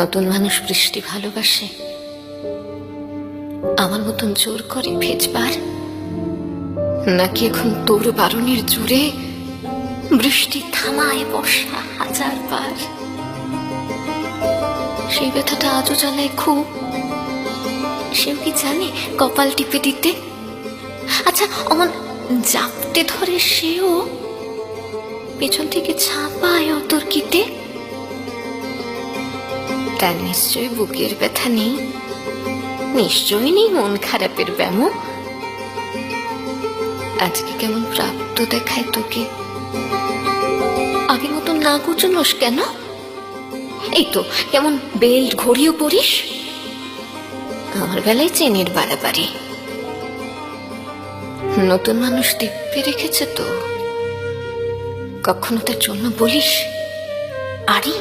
নতুন মানুষ বৃষ্টি ভালোবাসে, আমার মতন জোর করে ভেজবার, নাকি এখন তোর বারণের জোরে বৃষ্টি থামায় বর্ষা হাজার বার। সেই ব্যথাটা আজও জ্বালায় খুব, সেও কি জানে কপাল টিপে দিতে? আচ্ছা, অমন জাপটে ধরে সেও পেছন থেকে ছাপায় অতর্কিতে। তার নিশ্চয়ই বুকের ব্যথা নেই, নিশ্চয়ই নেই মন খারাপের ব্যামো। আজকে কেমন প্রাপ্ত দেখায় তোকে, আগের মতন না কুচনোস কেন? এই তো কেমন বেল্ট ঘড়িও পরিস, আমার বেলায় চেনের বাড়াবাড়ি। নতুন মানুষ দিব্যে রেখেছে তো, কখনো তার জন্য বলিস আরে